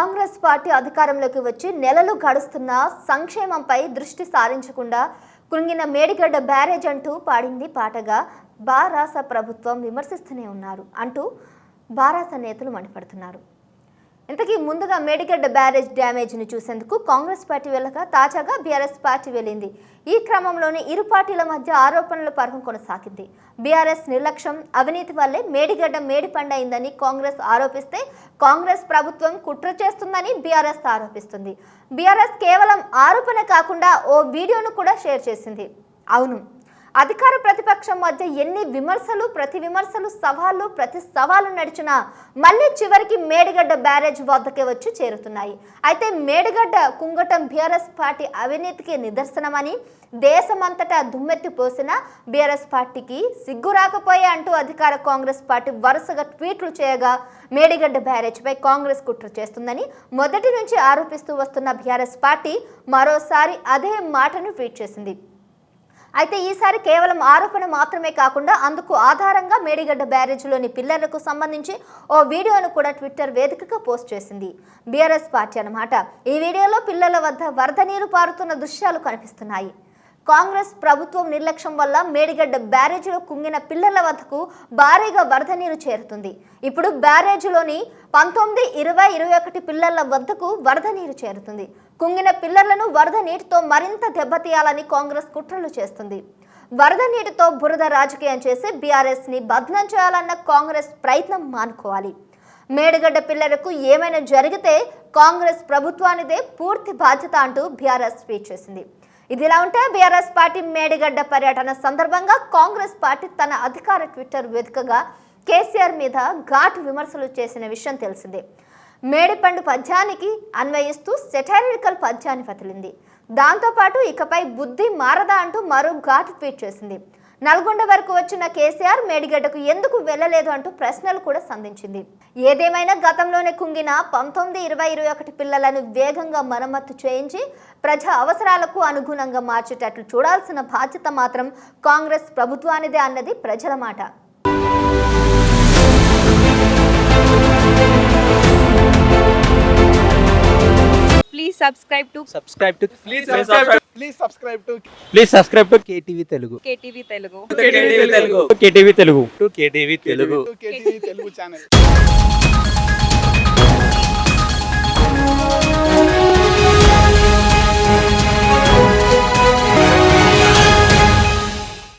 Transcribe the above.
Congress party అధికారంలోకి వచ్చి నెలలు గడుస్తున్న సంక్షేమంపై దృష్టి సారించకుండా కృంగిన మేడిగడ్డ బ్యారేజ్ అంటూ పాడింది పాటగా బారాస ప్రభుత్వం విమర్శిస్తూనే ఉన్నారు అంటూ బారాస నేతలు మండిపడుతున్నారు. ఇంతకీ ముందుగా మేడిగడ్డ బ్యారేజ్ డ్యామేజ్ని చూసేందుకు కాంగ్రెస్ పార్టీ వెళ్ళగా తాజాగా బీఆర్ఎస్ పార్టీ వెళ్ళింది. ఈ క్రమంలోనే ఇరు పార్టీల మధ్య ఆరోపణల పర్వం కొనసాగింది. బీఆర్ఎస్ నిర్లక్ష్యం, అవినీతి వల్లే మేడిగడ్డ మేడిపండైందని కాంగ్రెస్ ఆరోపిస్తే కాంగ్రెస్ ప్రభుత్వం కుట్ర చేస్తుందని బీఆర్ఎస్ ఆరోపిస్తుంది. బీఆర్ఎస్ కేవలం ఆరోపణ కాకుండా ఓ వీడియోను కూడా షేర్ చేసింది. అవును, అధికార ప్రతిపక్షం మధ్య ఎన్ని విమర్శలు, ప్రతి విమర్శలు, సవాళ్లు, ప్రతి సవాలు నడిచినా మళ్ళీ చివరికి మేడిగడ్డ బ్యారేజ్ వద్దకే వచ్చి చేరుతున్నాయి. అయితే మేడిగడ్డ కుంగటం బీఆర్ఎస్ పార్టీ అవినీతికి నిదర్శనమని దేశమంతటా దుమ్మెత్తి పోసిన బీఆర్ఎస్ పార్టీకి సిగ్గు రాకపోయే అంటూ అధికార కాంగ్రెస్ పార్టీ వరుసగా ట్వీట్లు చేయగా మేడిగడ్డ బ్యారేజ్పై కాంగ్రెస్ కుట్ర చేస్తుందని మొదటి నుంచి ఆరోపిస్తూ వస్తున్న బీఆర్ఎస్ పార్టీ మరోసారి అదే మాటను ట్వీట్ చేసింది. అయితే ఈసారి కేవలం ఆరోపణ మాత్రమే కాకుండా అందుకు ఆధారంగా మేడిగడ్డ బ్యారేజ్లోని పిల్లర్లకు సంబంధించి ఓ వీడియోను కూడా ట్విట్టర్ వేదికగా పోస్ట్ చేసింది బీఆర్ఎస్ పార్టీ అన్నమాట. ఈ వీడియోలో పిల్లల వద్ద వరద నీరు పారుతున్న దృశ్యాలు కనిపిస్తున్నాయి. కాంగ్రెస్ ప్రభుత్వం నిర్లక్ష్యం వల్ల మేడిగడ్డ బ్యారేజీలో కుంగిన పిల్లల వద్దకు భారీగా వరద నీరు చేరుతుంది. ఇప్పుడు బ్యారేజీలోని 19, 20, 21 పిల్లల వద్దకు వరద నీరు చేరుతుంది. కుంగిన పిల్లర్లను వరద నీటితో మరింత దెబ్బతీయాలని కాంగ్రెస్ కుట్రలు చేస్తుంది. వరద నీటితో బురద రాజకీయం చేసి బీఆర్ఎస్ని బద్నం చేయాలన్న కాంగ్రెస్ ప్రయత్నం మానుకోవాలి. మేడిగడ్డ పిల్లలకు ఏమైనా జరిగితే కాంగ్రెస్ ప్రభుత్వానిదే పూర్తి బాధ్యత అంటూ బీఆర్ఎస్ ట్వీట్ చేసింది. ఇదిలా ఉంటే బీఆర్ఎస్ పార్టీ మేడిగడ్డ పర్యటన సందర్భంగా కాంగ్రెస్ పార్టీ తన అధికార ట్విట్టర్ వేదికగా కేసీఆర్ మీద ఘాటు విమర్శలు చేసిన విషయం తెలిసిందే. మేడిపండు పద్యానికి అన్వయిస్తూ సెటైరికల్ పద్యాన్ని వదిలింది. దాంతోపాటు ఇకపై బుద్ధి మారదా అంటూ మరో ఘాటు ట్వీట్ చేసింది. నల్గొండ వరకు వచ్చిన కేసీఆర్ మేడిగడ్డకు ఎందుకు వెళ్ళలేదు అంటూ ప్రశ్నలు కూడా సంధించింది. ఏదేమైనా గతంలోనే కుంగిన 19, 20, 21 పిల్లలను వేగంగా మరమ్మతు చేయించి ప్రజా అవసరాలకు అనుగుణంగా మార్చేటట్లు చూడాల్సిన బాధ్యత మాత్రం కాంగ్రెస్ ప్రభుత్వానిదే అన్నది ప్రజల మాట. Please subscribe to KTV Telugu. KTV Telugu. KTV Telugu channel.